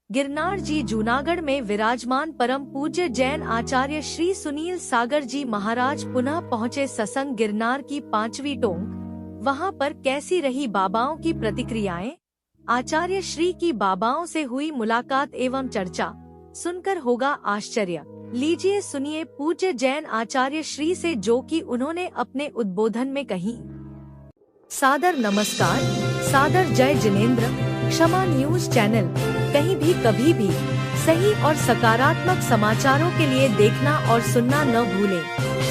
गिरनार जी जूनागढ़ में विराजमान परम पूज्य जैन आचार्य श्री सुनील सागर जी महाराज पुनः पहुँचे सत्संग गिरनार की 5वीं टोंक। वहां पर कैसी रही बाबाओं की प्रतिक्रियाएं? आचार्य श्री की बाबाओं से हुई मुलाकात एवं चर्चा सुनकर होगा आश्चर्य। लीजिए सुनिए पूज्य जैन आचार्य श्री से जो कि उन्होंने अपने उद्बोधन में कही। सादर नमस्कार, सादर जय जिनेंद्र। क्षमा न्यूज चैनल कहीं भी कभी भी सही और सकारात्मक समाचारों के लिए देखना और सुनना न भूलें।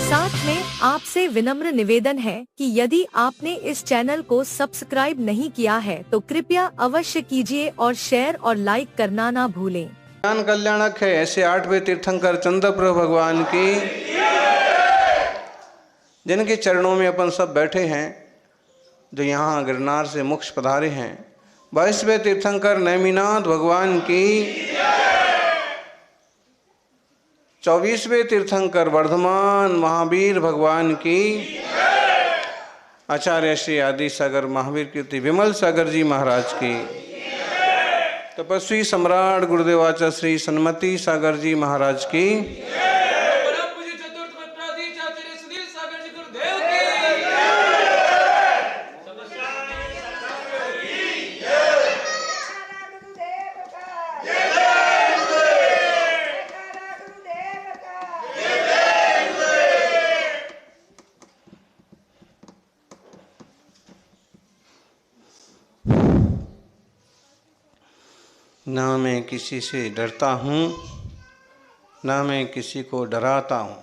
साथ में आपसे विनम्र निवेदन है कि यदि आपने इस चैनल को सब्सक्राइब नहीं किया है तो कृपया अवश्य कीजिए और शेयर और लाइक करना ना भूलें। ज्ञान कल्याणक है ऐसे 8वें तीर्थंकर चंद्रप्रभु भगवान की, जिनके चरणों में अपन सब बैठे हैं, जो यहाँ गिरनार से मोक्ष पधारे हैं। 22वें तीर्थंकर नेमिनाथ भगवान की, 24वें तीर्थंकर वर्धमान महावीर भगवान की, आचार्य श्री आदि सागर महावीर कीर्ति विमल सागर जी महाराज की, तपस्वी सम्राट गुरुदेवाचार्य श्री सन्मति सागर जी महाराज की, ना मैं किसी से डरता हूँ, ना मैं किसी को डराता हूँ।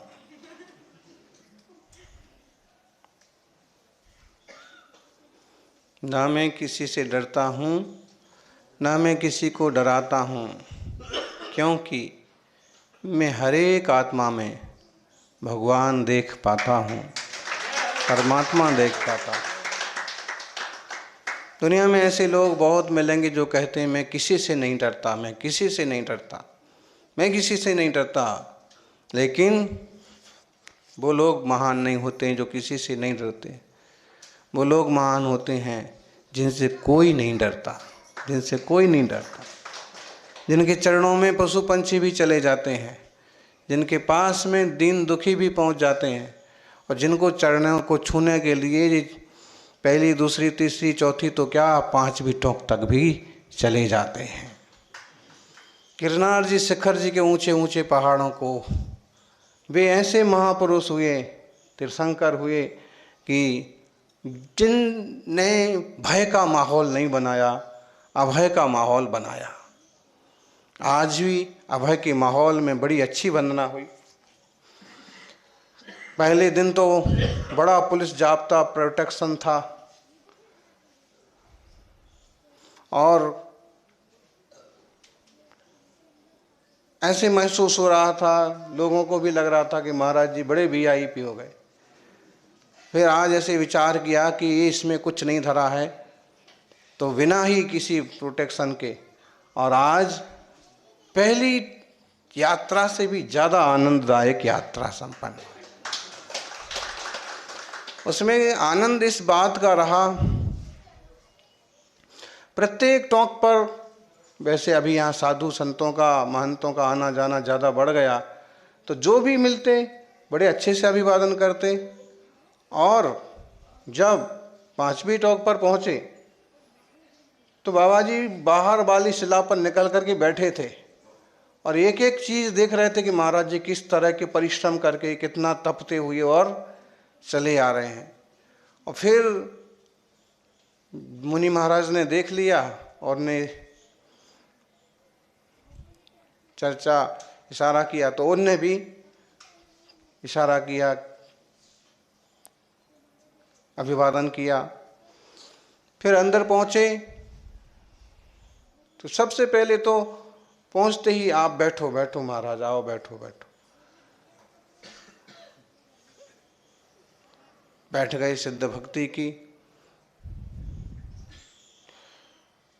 ना मैं किसी से डरता हूँ, ना मैं किसी को डराता हूँ, क्योंकि मैं हर एक आत्मा में भगवान देख पाता हूँ, परमात्मा देख पाता हूँ। दुनिया में ऐसे लोग बहुत मिलेंगे जो कहते हैं मैं किसी से नहीं डरता, मैं किसी से नहीं डरता, मैं किसी से नहीं डरता। लेकिन वो लोग महान नहीं होते हैं जो किसी से नहीं डरते। वो लोग महान होते हैं जिनसे कोई नहीं डरता, जिनसे कोई नहीं डरता, जिनके चरणों में पशु पंछी भी चले जाते हैं, जिनके पास में दीन दुखी भी पहुंच जाते हैं, और जिनको चरणों को छूने के लिए पहली दूसरी तीसरी चौथी तो क्या 5वीं टोंक तक भी चले जाते हैं। गिरनार जी शिखर जी के ऊंचे ऊंचे पहाड़ों को वे ऐसे महापुरुष हुए, तीर्थंकर हुए कि जिनने भय का माहौल नहीं बनाया, अभय का माहौल बनाया। आज भी अभय के माहौल में बड़ी अच्छी वंदना हुई। पहले दिन तो बड़ा पुलिस जाब्ता प्रोटेक्शन था, और ऐसे महसूस हो रहा था, लोगों को भी लग रहा था कि महाराज जी बड़े वीआईपी हो गए। फिर आज ऐसे विचार किया कि इसमें कुछ नहीं धरा है, तो बिना ही किसी प्रोटेक्शन के, और आज पहली यात्रा से भी ज़्यादा आनंददायक यात्रा संपन्न हुई। उसमें आनंद इस बात का रहा, प्रत्येक टोंक पर, वैसे अभी यहाँ साधु संतों का, महंतों का आना जाना ज़्यादा बढ़ गया, तो जो भी मिलते बड़े अच्छे से अभिवादन करते। और जब 5वीं टोंक पर पहुँचे तो बाबा जी बाहर वाली शिला पर निकल करके बैठे थे, और एक एक चीज़ देख रहे थे कि महाराज जी किस तरह के परिश्रम करके, कितना तपते हुए और चले आ रहे हैं। और फिर मुनि महाराज ने देख लिया और ने चर्चा इशारा किया, तो उनने भी इशारा किया, अभिवादन किया। फिर अंदर पहुँचे तो सबसे पहले तो पहुँचते ही आप बैठो बैठो महाराज, आओ बैठो बैठो। बैठ गए, सिद्ध भक्ति की।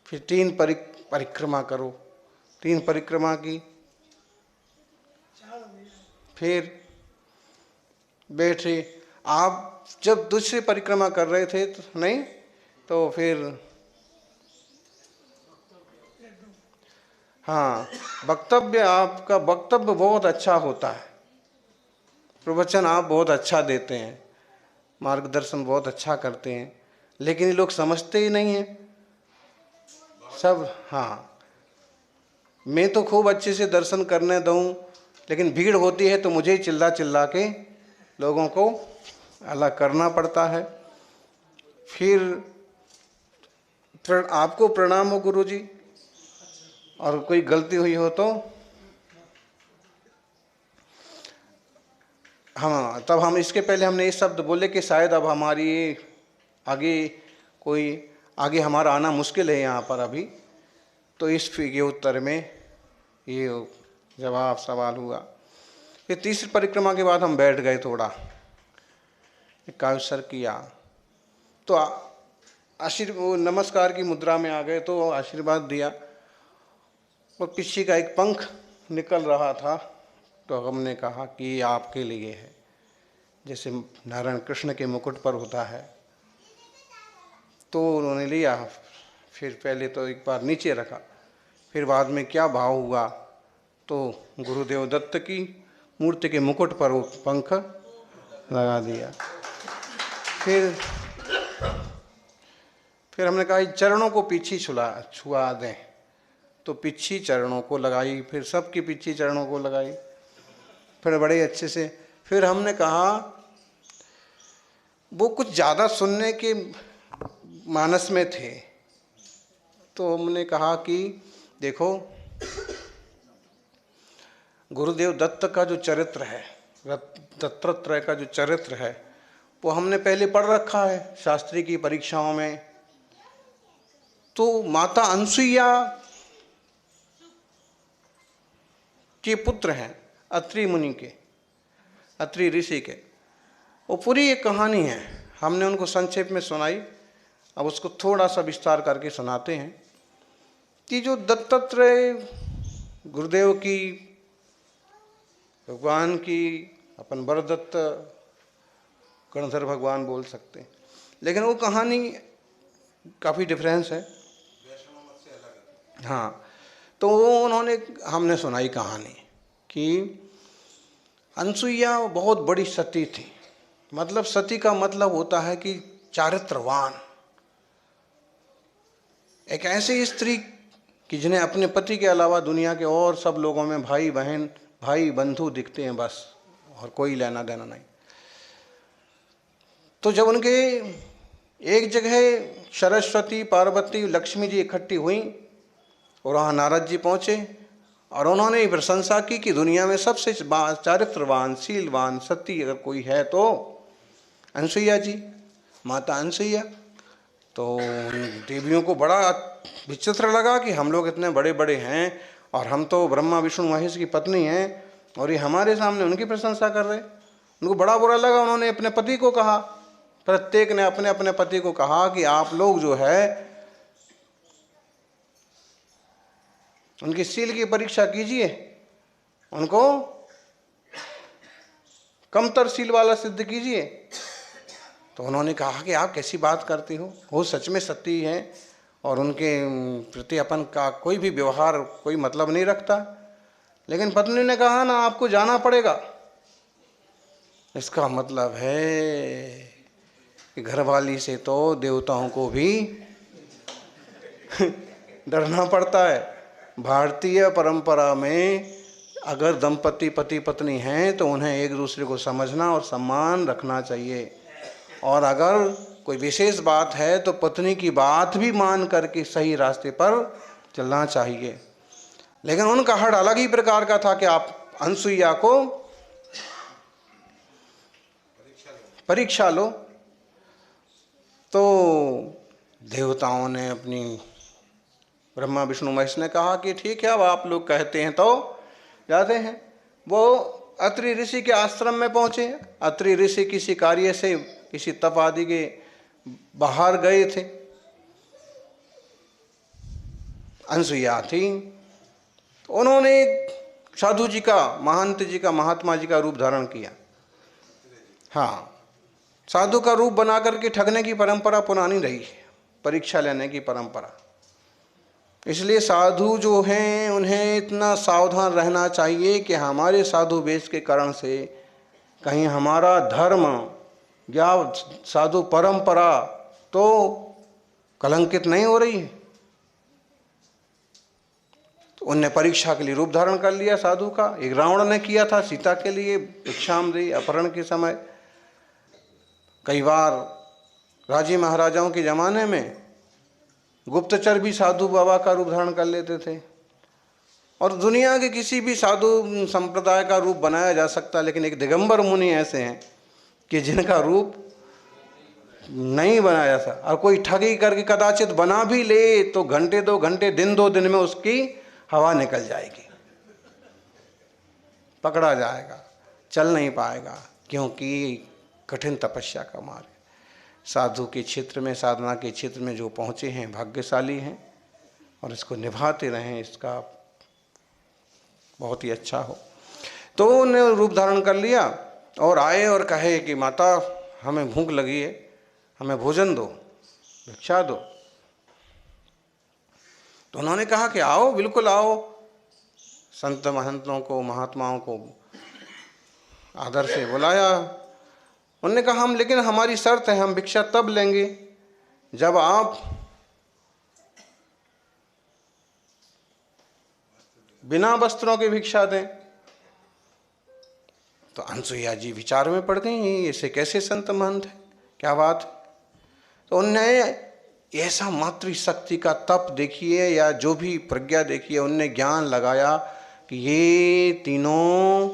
फिर 3 परिक्रमा करो, 3 परिक्रमा की। फिर बैठे। आप जब दूसरी परिक्रमा कर रहे थे तो नहीं, तो फिर हाँ, वक्तव्य, आपका वक्तव्य बहुत अच्छा होता है, प्रवचन आप बहुत अच्छा देते हैं, मार्गदर्शन बहुत अच्छा करते हैं, लेकिन ये लोग समझते ही नहीं हैं सब। हाँ, मैं तो खूब अच्छे से दर्शन करने दूँ, लेकिन भीड़ होती है तो मुझे ही चिल्ला चिल्ला के लोगों को अलग करना पड़ता है। फिर आपको प्रणाम हो गुरु जी, और कोई गलती हुई हो तो हाँ, तब हम इसके पहले हमने ये शब्द बोले कि शायद अब हमारी आगे आगे हमारा आना मुश्किल है यहाँ पर अभी, तो इस के उत्तर में ये जवाब सवाल हुआ। फिर तीसरी परिक्रमा के बाद हम बैठ गए, थोड़ा काव्यसर किया, तो नमस्कार की मुद्रा में आ गए, तो आशीर्वाद दिया, और किसी का एक पंख निकल रहा था, तो हमने कहा कि ये आपके लिए है, जैसे नारायण कृष्ण के मुकुट पर होता है। तो उन्होंने लिया, फिर पहले तो एक बार नीचे रखा, फिर बाद में क्या भाव हुआ, तो गुरुदेव दत्त की मूर्ति के मुकुट पर वो पंख लगा दिया। फिर हमने कहा चरणों को पीछे छुआ दें, तो पीछे चरणों को लगाई, फिर सबकी पीछे चरणों को लगाई, फिर बड़े अच्छे से। फिर हमने कहा, वो कुछ ज़्यादा सुनने के मानस में थे, तो हमने कहा कि देखो, गुरुदेव दत्त का जो चरित्र है, दत्तात्रेय का जो चरित्र है, वो हमने पहले पढ़ रखा है शास्त्री की परीक्षाओं में। तो माता अनसुईया के पुत्र हैं, अत्रि मुनि के, अत्रि ऋषि के। वो पूरी एक कहानी है, हमने उनको संक्षेप में सुनाई, अब उसको थोड़ा सा विस्तार करके सुनाते हैं कि जो दत्तात्रेय गुरुदेव की, भगवान की, अपन वरदत्त गणधर भगवान बोल सकते हैं, लेकिन वो कहानी काफ़ी डिफरेंस है। हाँ, तो वो हमने सुनाई कहानी कि अनसुईया बहुत बड़ी सती थी। मतलब सती का मतलब होता है कि चारित्रवान, एक ऐसी स्त्री कि जिन्हें अपने पति के अलावा दुनिया के और सब लोगों में भाई बहन, भाई बंधु दिखते हैं बस, और कोई लेना देना नहीं। तो जब उनके एक जगह सरस्वती, पार्वती, लक्ष्मी जी इकट्ठी हुई, और वहाँ नारद जी पहुँचे, और उन्होंने प्रशंसा की कि दुनिया में सबसे चारित्रवान, शीलवान, सती अगर कोई है तो अनसुईया जी, माता अनसुईया। तो देवियों को बड़ा विचित्र लगा कि हम लोग इतने बड़े बड़े हैं, और हम तो ब्रह्मा विष्णु महेश की पत्नी हैं, और ये हमारे सामने उनकी प्रशंसा कर रहे। उनको बड़ा बुरा लगा। उन्होंने अपने पति को कहा, प्रत्येक ने अपने अपने पति को कहा कि आप लोग जो है उनकी शील की परीक्षा कीजिए, उनको कमतर शील वाला सिद्ध कीजिए। तो उन्होंने कहा कि आप कैसी बात करती हो, वो सच में सती हैं, और उनके प्रति अपन का कोई भी व्यवहार कोई मतलब नहीं रखता। लेकिन पत्नी ने कहा ना, आपको जाना पड़ेगा। इसका मतलब है कि घरवाली से तो देवताओं को भी डरना पड़ता है। भारतीय परंपरा में अगर दंपति पति पत्नी हैं तो उन्हें एक दूसरे को समझना और सम्मान रखना चाहिए, और अगर कोई विशेष बात है तो पत्नी की बात भी मान करके सही रास्ते पर चलना चाहिए। लेकिन उनका हट अलग ही प्रकार का था कि आप अनसुईया को परीक्षा लो। तो देवताओं ने, अपनी ब्रह्मा विष्णु महेश ने कहा कि ठीक है, अब आप लोग कहते हैं तो जाते हैं। वो अत्रि ऋषि के आश्रम में पहुंचे। अत्रि ऋषि किसी कार्य से, किसी तप आदि के बाहर गए थे। अनसुईया थी, तो उन्होंने साधु जी का, महंत जी का, महात्मा जी का रूप धारण किया। हाँ, साधु का रूप बना करके ठगने की परंपरा पुरानी रही है, परीक्षा लेने की परंपरा। इसलिए साधु जो हैं उन्हें इतना सावधान रहना चाहिए कि हमारे साधु वेश के कारण से कहीं हमारा धर्म या साधु परंपरा तो कलंकित नहीं हो रही है। तो उनने परीक्षा के लिए रूप धारण कर लिया साधु का। एक रावण ने किया था सीता के लिए भिक्षामदेही अपहरण के समय। कई बार राजे महाराजाओं के ज़माने में गुप्तचर भी साधु बाबा का रूप धारण कर लेते थे। और दुनिया के किसी भी साधु संप्रदाय का रूप बनाया जा सकता, लेकिन एक दिगंबर मुनि ऐसे हैं कि जिनका रूप नहीं बनाया जा सकता। और कोई ठगी करके कदाचित बना भी ले तो घंटे 2 घंटे, दिन 2 दिन में उसकी हवा निकल जाएगी, पकड़ा जाएगा, चल नहीं पाएगा, क्योंकि कठिन तपस्या का मार्ग। साधु के क्षेत्र में, साधना के क्षेत्र में जो पहुँचे हैं भाग्यशाली हैं, और इसको निभाते रहें, इसका बहुत ही अच्छा हो। तो उन्होंने रूप धारण कर लिया और आए और कहे कि माता हमें भूख लगी है, हमें भोजन दो, भिक्षा दो। तो उन्होंने कहा कि आओ, बिल्कुल आओ। संत महंतों को, महात्माओं को आदर से बुलाया। उन्होंने कहा हम, लेकिन हमारी शर्त है, हम भिक्षा तब लेंगे जब आप बिना वस्त्रों के भिक्षा दें। तो अनसुईया जी विचार में पड़ गई, ऐसे कैसे संत महंत है, क्या बात है। तो उनने ऐसा मातृशक्ति का तप देखिए, या जो भी प्रज्ञा देखिए, उनने ज्ञान लगाया कि ये तीनों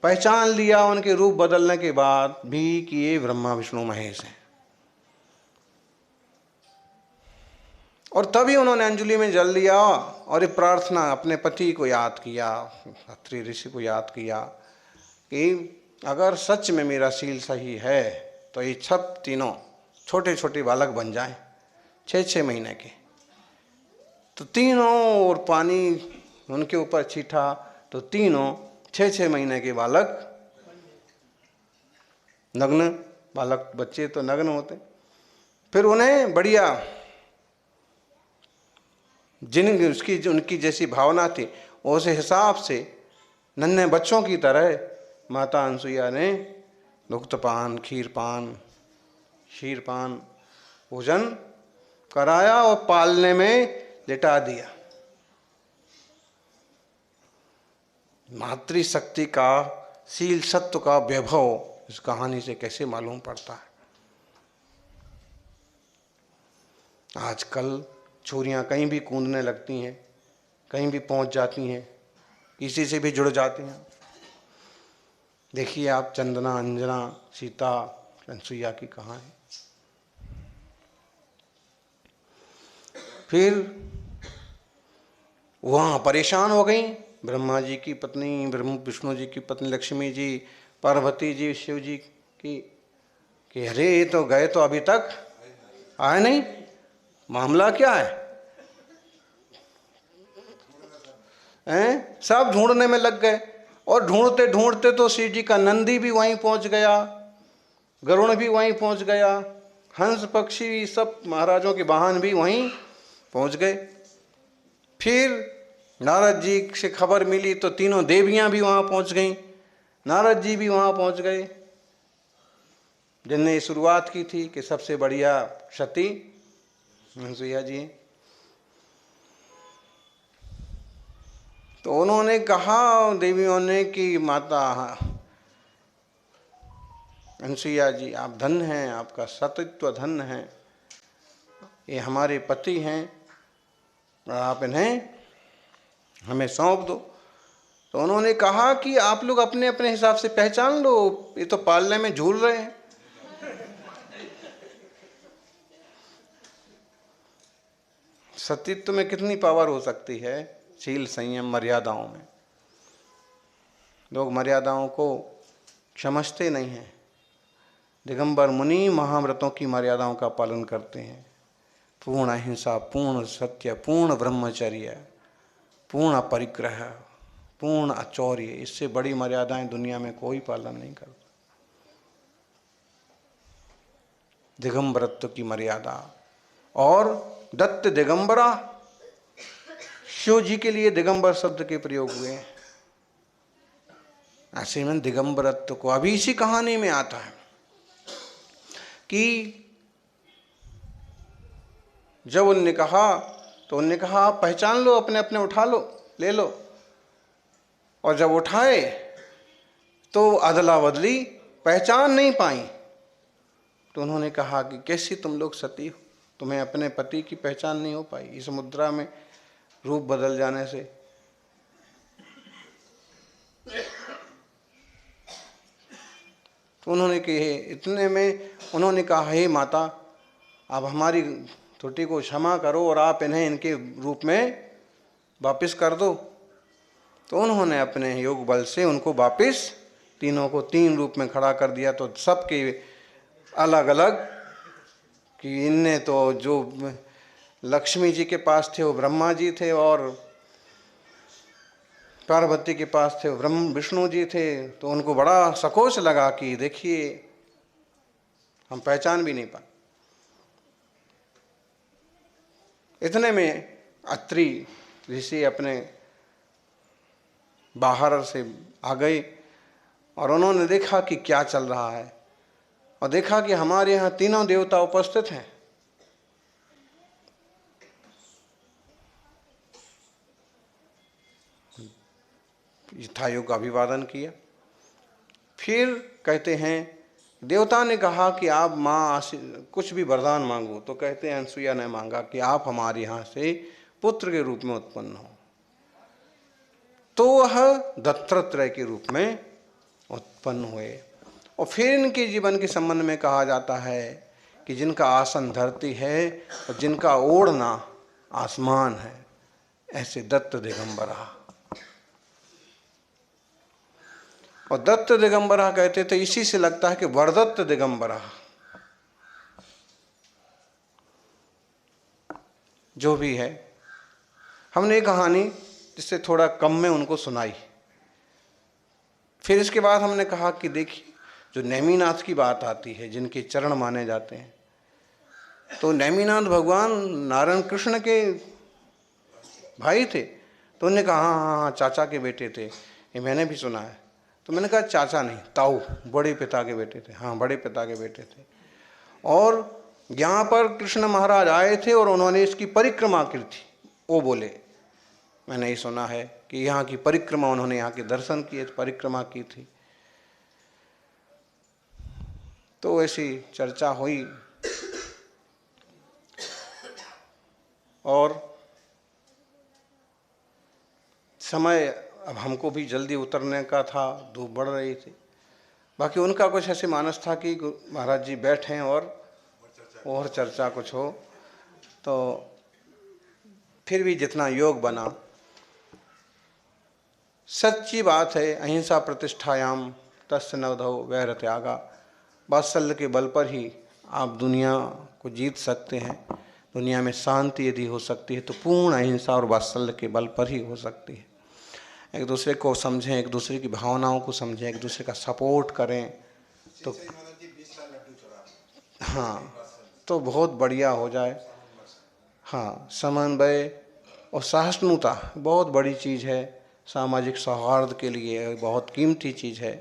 पहचान लिया उनके रूप बदलने के बाद भी कि ये ब्रह्मा विष्णु महेश हैं। और तभी उन्होंने अंजलि में जल लिया और ये प्रार्थना अपने पति को याद किया, अत्रि ऋषि को याद किया कि अगर सच में मेरा शील सही है तो ये सब तीनों छोटे छोटे बालक बन जाएं, 6-6 महीने के। तो तीनों और पानी उनके ऊपर छीटा तो तीनों 6-6 महीने के बालक, नग्न बालक, बच्चे तो नग्न होते। फिर उन्हें बढ़िया उनकी जैसी भावना थी उस हिसाब से नन्हे बच्चों की तरह माता अनसुईया ने दुग्धपान, क्षीरपान भोजन कराया और पालने में लिटा दिया। मातृशक्ति का, शील सत्व का वैभव इस कहानी से कैसे मालूम पड़ता है। आजकल छोरियां कहीं भी कूदने लगती हैं, कहीं भी पहुंच जाती हैं, किसी से भी जुड़ जाती हैं। देखिए आप चंदना, अंजना, सीता, अनसुईया की कहानी। फिर वहाँ परेशान हो गई ब्रह्मा जी की पत्नी, विष्णु जी की पत्नी लक्ष्मी जी, पार्वती जी, शिव जी की, कि अरे ये तो गए तो अभी तक आए नहीं, मामला क्या है? सब ढूंढने में लग गए। और ढूंढते ढूंढते तो शिव जी का नंदी भी वहीं पहुंच गया, गरुड़ भी वहीं पहुंच गया, हंस पक्षी सब महाराजों के वाहन भी वहीं पहुंच गए। फिर नारद जी से खबर मिली तो तीनों देवियां भी वहां पहुंच गईं, नारद जी भी वहां पहुंच गए, जिनने शुरुआत की थी कि सबसे बढ़िया सती अनसुईया जी। तो उन्होंने कहा देवियों ने कि माता अनसुईया जी आप धन्य हैं, आपका सतीत्व धन्य है, ये हमारे पति हैं और आप इन्हें हमें सौंप दो। तो उन्होंने कहा कि आप लोग अपने अपने हिसाब से पहचान लो, ये तो पालने में झूल रहे हैं। सतीत्व में कितनी पावर हो सकती है, शील, संयम, मर्यादाओं में। लोग मर्यादाओं को समझते नहीं हैं। दिगंबर मुनि महाव्रतों की मर्यादाओं का पालन करते हैं। पूर्ण अहिंसा, पूर्ण सत्य, पूर्ण ब्रह्मचर्य, पूर्ण परिग्रह, पूर्ण अचौर्य, इससे बड़ी मर्यादाएं दुनिया में कोई पालन नहीं करता। दिगंबरत्व की मर्यादा। और दत्त दिगंबरा, शिव जी के लिए दिगंबर शब्द के प्रयोग हुए हैं। ऐसे में दिगंबरत्व को अभी इसी कहानी में आता है कि जब उनने कहा तो उनने कहा आप पहचान लो, अपने अपने उठा लो, ले लो। और जब उठाए तो अदला बदली, पहचान नहीं पाई। तो उन्होंने कहा कि कैसी तुम लोग सती हो, तुम्हें अपने पति की पहचान नहीं हो पाई इस मुद्रा में रूप बदल जाने से। तो उन्होंने कहे, इतने में उन्होंने कहा, हे माता आप हमारी त्रुटि को क्षमा करो और आप इन्हें इनके रूप में वापस कर दो। तो उन्होंने अपने योग बल से उनको वापस तीनों को 3 रूप में खड़ा कर दिया। तो सबके अलग अलग, कि इनने तो जो लक्ष्मी जी के पास थे वो ब्रह्मा जी थे, और पार्वती के पास थे वो विष्णु जी थे। तो उनको बड़ा संकोच लगा कि देखिए हम पहचान भी नहीं पाए। इतने में अत्रि ऋषि अपने बाहर से आ गए और उन्होंने देखा कि क्या चल रहा है, और देखा कि हमारे यहाँ तीनों देवता उपस्थित हैं। यथायोग अभिवादन किया। फिर कहते हैं देवता ने कहा कि आप माँ कुछ भी वरदान मांगो। तो कहते हैं अनसुईया ने मांगा कि आप हमारे यहाँ से पुत्र के रूप में उत्पन्न हो। तो वह दत्तात्रेय के रूप में उत्पन्न हुए। और फिर इनके जीवन के संबंध में कहा जाता है कि जिनका आसन धरती है और जिनका ओढ़ना आसमान है, ऐसे दत्त दिगंबरा। और दत्त दिगंबरा कहते थे, इसी से लगता है कि वरदत्त दिगंबरा। जो भी है, हमने ये कहानी जिससे थोड़ा कम में उनको सुनाई। फिर इसके बाद हमने कहा कि देखिए जो नेमिनाथ की बात आती है, जिनके चरण माने जाते हैं, तो नेमिनाथ भगवान नारायण कृष्ण के भाई थे। तो उन्होंने कहा हाँ हाँ चाचा के बेटे थे, ये मैंने भी सुना है। तो मैंने कहा चाचा नहीं, ताऊ, बड़े पिता के बेटे थे। हाँ बड़े पिता के बेटे थे। और यहाँ पर कृष्ण महाराज आए थे और उन्होंने इसकी परिक्रमा की थी। वो बोले मैंने ये सुना है कि यहाँ की परिक्रमा, उन्होंने यहाँ के दर्शन किए, परिक्रमा की थी। तो ऐसी चर्चा हुई और समय अब हमको भी जल्दी उतरने का था, धूप बढ़ रही थी। बाकी उनका कुछ ऐसे मानस था कि महाराज जी बैठें और चर्चा कुछ हो। तो फिर भी जितना योग बना, सच्ची बात है, अहिंसा प्रतिष्ठायाम तस्य नवधौ वैर त्यागा। वात्सल्य के बल पर ही आप दुनिया को जीत सकते हैं। दुनिया में शांति यदि हो सकती है तो पूर्ण अहिंसा और वात्सल्य के बल पर ही हो सकती है। एक दूसरे को समझें, एक दूसरे की भावनाओं को समझें, एक दूसरे का सपोर्ट करें, तो हाँ तो बहुत बढ़िया हो जाए। हाँ, समन्वय और सहिष्णुता बहुत बड़ी चीज़ है, सामाजिक सौहार्द के लिए बहुत कीमती चीज़ है।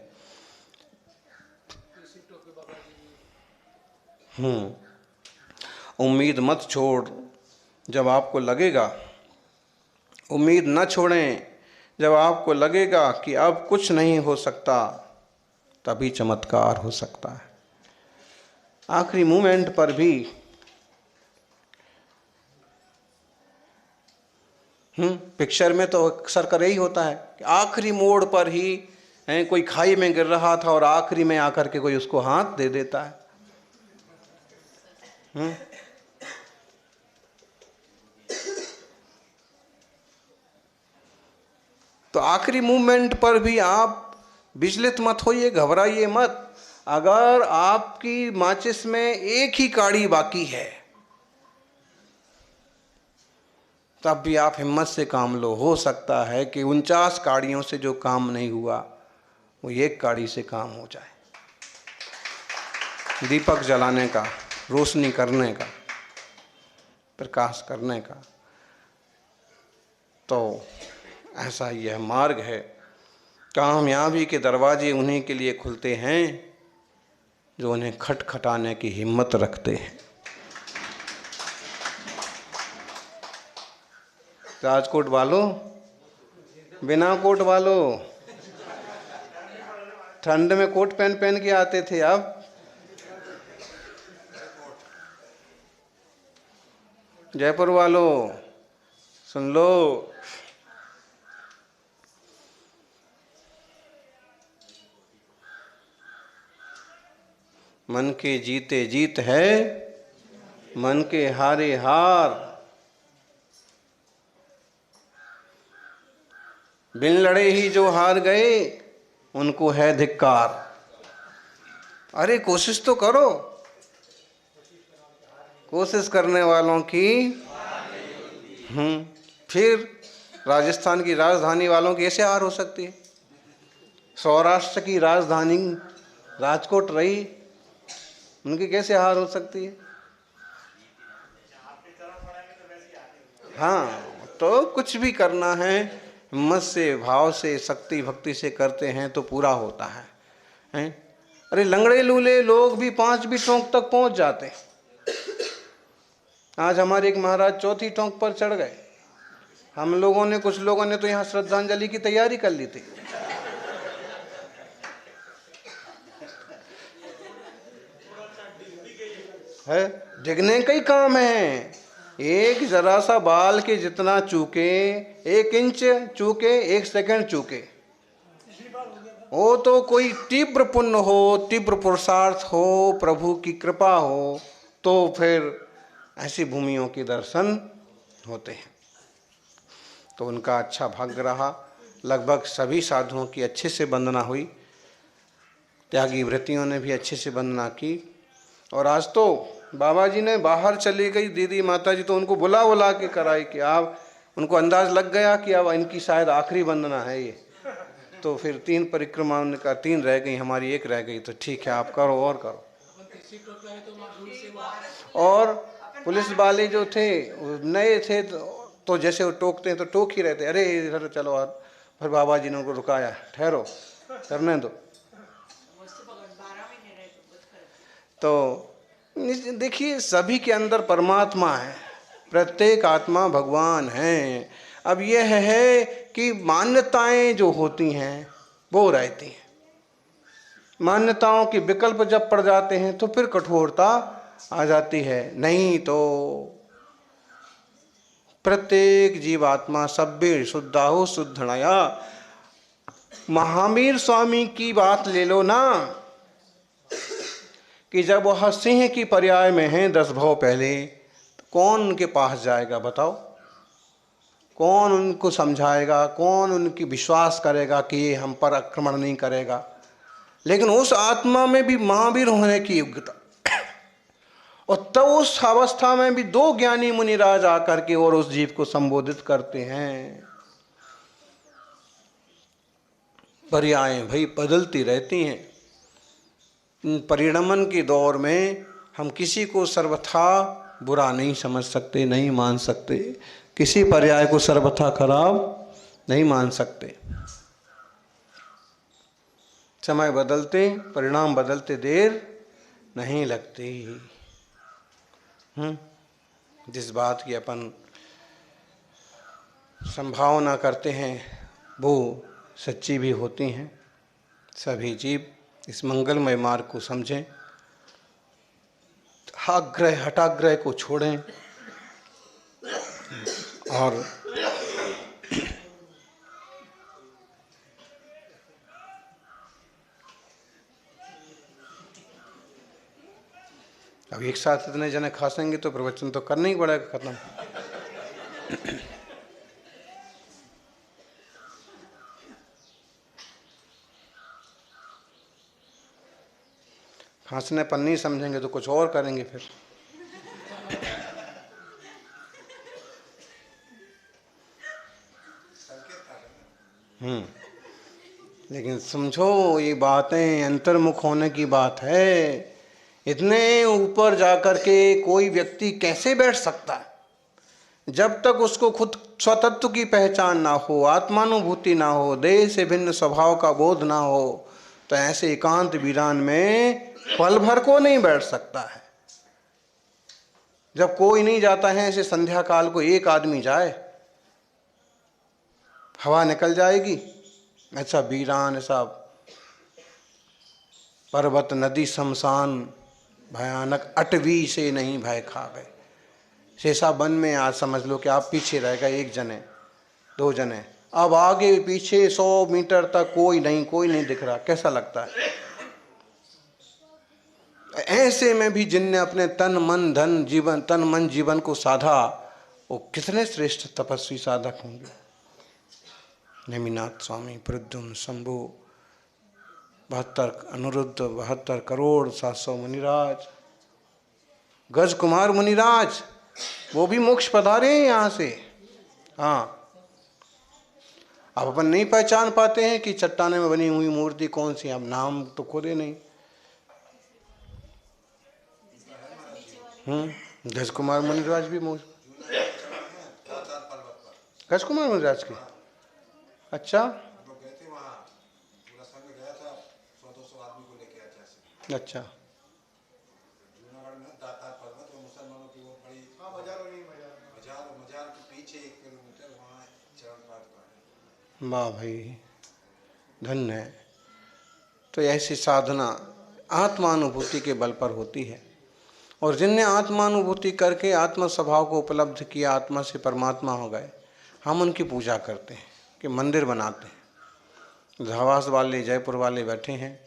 उम्मीद मत छोड़ जब आपको लगेगा, उम्मीद न छोड़ें जब आपको लगेगा कि अब कुछ नहीं हो सकता, तभी चमत्कार हो सकता है। आखिरी मोमेंट पर भी पिक्चर में तो अक्सर कर यही होता है कि आखिरी मोड़ पर ही कोई खाई में गिर रहा था और आखिरी में आकर के कोई उसको हाथ दे देता है। तो आखिरी मूवमेंट पर भी आप विचलित मत होइए, घबराइए मत। अगर आपकी माचिस में एक ही काड़ी बाकी है तब भी आप हिम्मत से काम लो। हो सकता है कि 49 काड़ियों से जो काम नहीं हुआ वो एक काड़ी से काम हो जाए। दीपक जलाने का, रोशनी करने का, प्रकाश करने का। तो ऐसा यह मार्ग है। कामयाबी के दरवाजे उन्हीं के लिए खुलते हैं जो उन्हें खटखटाने की हिम्मत रखते हैं। राजकोट वालों, बिना कोट वालों, ठंड में कोट पहन पहन के आते थे, अब जयपुर वालों सुन लो, मन के जीते जीत है, मन के हारे हार। बिन लड़े ही जो हार गए उनको है धिक्कार। अरे कोशिश तो करो, कोशिश करने वालों की फिर राजस्थान की राजधानी वालों की ऐसे हार हो सकती है? सौराष्ट्र की राजधानी राजकोट रही, उनकी कैसे हार हो सकती है? हाँ, तो कुछ भी करना है हिम्मत से, भाव से, शक्ति भक्ति से करते हैं तो पूरा होता है, हैं? अरे लंगड़े लूले लोग भी 5वीं टोंक तक पहुंच जाते। आज हमारे एक महाराज 4थी टोंक पर चढ़ गए। हम लोगों ने, कुछ लोगों ने तो यहाँ श्रद्धांजलि की तैयारी कर ली थी। है, डिगने का ही काम है। एक जरा सा बाल के जितना चूके, 1 इंच चूके, 1 सेकंड चूके, वो तो कोई तीव्र पुण्य हो, तीव्र पुरुषार्थ हो, प्रभु की कृपा हो, तो फिर ऐसी भूमियों के दर्शन होते हैं। तो उनका अच्छा भाग्य रहा। लगभग सभी साधुओं की अच्छे से वंदना हुई, त्यागी व्रतियों ने भी अच्छे से वंदना की। और आज तो बाबा जी ने बाहर चली गई दीदी माता जी, तो उनको बुला के कराई कि आप, उनको अंदाज लग गया कि अब इनकी शायद आखिरी वंदना है ये। तो फिर 3 परिक्रमा, उन्होंने कहा 3 रह गई, हमारी 1 रह गई, तो ठीक है आप करो और करो। और पुलिस वाले जो थे नए थे, तो जैसे वो टोकते हैं तो टोक ही रहते, अरे इधर चलो। और फिर बाबा जी ने उनको रुकाया, ठहरो, करने दो। तो देखिए, सभी के अंदर परमात्मा है, प्रत्येक आत्मा भगवान है। अब यह है कि मान्यताएं जो होती हैं वो रहती हैं। मान्यताओं के विकल्प जब पड़ जाते हैं तो फिर कठोरता आ जाती है। नहीं तो प्रत्येक जीवात्मा सभ्य शुद्धाहु शुद्धनया। महावीर स्वामी की बात ले लो ना, कि जब वह सिंह की पर्याय में हैं 10 भव पहले, तो कौन उनके पास जाएगा बताओ? कौन उनको समझाएगा? कौन उनकी विश्वास करेगा कि ये हम पर आक्रमण नहीं करेगा? लेकिन उस आत्मा में भी महावीर होने की योग्यता, और तब उस अवस्था में भी 2 ज्ञानी मुनिराज आकर के और उस जीव को संबोधित करते हैं। पर्यायें भाई बदलती रहती हैं। परिणमन के दौर में हम किसी को सर्वथा बुरा नहीं समझ सकते, नहीं मान सकते, किसी पर्याय को सर्वथा खराब नहीं मान सकते। समय बदलते, परिणाम बदलते देर नहीं लगती। जिस बात की अपन संभावना करते हैं वो सच्ची भी होती हैं। सभी जीव इस मंगलमय मार्ग को समझें, आग्रह हटाग्रह को छोड़ें और अब एक साथ इतने जने खासेंगे तो प्रवचन तो करना ही पड़ेगा खत्म। खांसने पर नहीं समझेंगे तो कुछ और करेंगे फिर। लेकिन समझो, ये बातें अंतर्मुख होने की बात है। इतने ऊपर जाकर के कोई व्यक्ति कैसे बैठ सकता है? जब तक उसको खुद स्वतत्व की पहचान ना हो, आत्मानुभूति ना हो, देह से भिन्न स्वभाव का बोध ना हो, तो ऐसे एकांत वीरान में पल भर को नहीं बैठ सकता है। जब कोई नहीं जाता है, ऐसे संध्या काल को एक आदमी जाए, हवा निकल जाएगी। ऐसा वीरान, ऐसा पर्वत नदी शमशान भयानक अटवी से नहीं भय खावे। शेषा वन में आज समझ लो कि आप पीछे रह गए, एक जने दो जने, अब आगे पीछे 100 मीटर तक कोई नहीं दिख रहा, कैसा लगता है? ऐसे में भी जिनने अपने तन मन जीवन को साधा, वो कितने श्रेष्ठ तपस्वी साधक होंगे। नेमिनाथ स्वामी, प्रद्युम्न, शंभु, 72 अनिरुद्ध, 72 करोड़ 700 मुनिराज, गज कुमार मुनिराज, वो भी मोक्ष पधारे हैं यहाँ से। हाँ, अब अपन नहीं पहचान पाते हैं कि चट्टाने में बनी हुई मूर्ति कौन सी, अब नाम तो खोले नहीं। गज कुमार मुनिराज भी गज कुमार मुनिराज की, अच्छा अच्छा, वाह भाई, धन्य है। तो ऐसी साधना आत्मानुभूति के बल पर होती है, और जिनने आत्मानुभूति करके आत्म स्वभाव को उपलब्ध किया, आत्मा से परमात्मा हो गए, हम उनकी पूजा करते हैं कि मंदिर बनाते हैं। झावास वाले, जयपुर वाले बैठे हैं,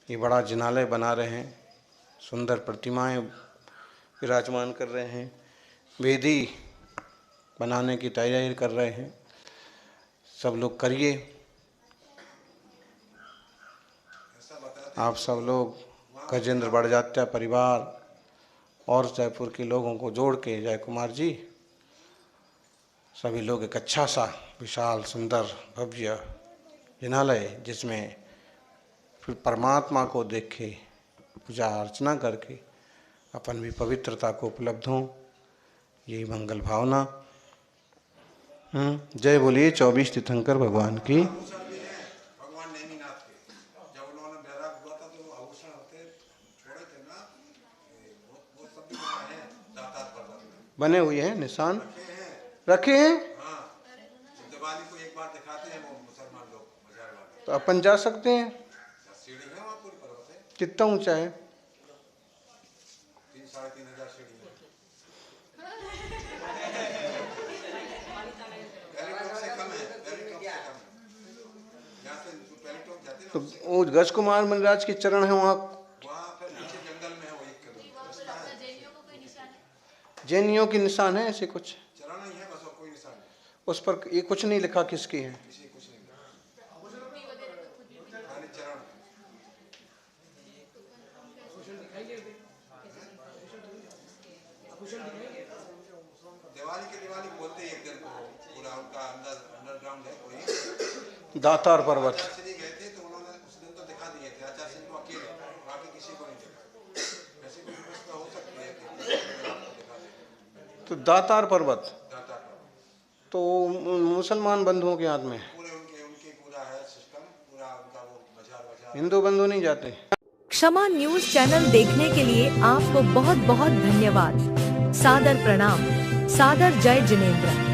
ये बड़ा जिनालय बना रहे हैं, सुंदर प्रतिमाएं विराजमान कर रहे हैं, वेदी बनाने की तैयारी कर रहे हैं। सब लोग करिए, आप सब लोग गजेंद्र बड़जात्या परिवार और जयपुर के लोगों को जोड़ के, जय कुमार जी, सभी लोग एक अच्छा सा विशाल सुंदर भव्य जिनालय, जिसमें फिर परमात्मा को देखे, पूजा अर्चना करके अपन भी पवित्रता को उपलब्ध हों, यही मंगल भावना। जय बोलिए 24 तीर्थंकर भगवान की। भगवान नेमिनाथ के जब उन्होंने बैराग हुआ था तो आभूषण होते छोड़े थे ना, वो सब भी हैं दातार पर्वत में बने हुए हैं, निशान रखे हैं। हाँ, दिवाली को एक बार दिखाते हैं वो मुसलमान लोग, बाजार वाले। तो अपन जा सकते हैं। सीढ़ी है वहाँ, पूरी पर्वत है। कितना ऊंचा है? 3-3.5 हजार सीढ़ी है। तो वो गज कुमार मुनिराज के चरण है वहाँ फिर पीछे जंगल में है, वो 1 किलोमीटर। जैनियों के निशान है ऐसे कुछ चरण ही है बस, और कोई निशान नहीं। उस पर ये कुछ नहीं लिखा किसकी है। किसी कुछ नहीं, खाली चरण। दिवाली बोलते एक दिन को पूरा उनका अंडरग्राउंड है कोई दातार पर्वत। आचार्य गए थे तो उन्होंने उस दिन तो दिखा दिए थे, आचार्य सिंह को अकेले, बाकी किसी को नहीं देखा। ऐसी कोई व्यवस्था हो सकती है कि आपको दिखा दे। तो दातार पर्वत दातार पर्वत तो मुसलमान बंधुओं के हाथ में पूरे उनके पूरा है सिस्टम, पूरा उनका वो बाजार। हिंदू बंधु नहीं जाते। क्षमा न्यूज चैनल देखने के लिए आपको बहुत बहुत धन्यवाद। सादर प्रणाम, सादर जय जिनेंद्र।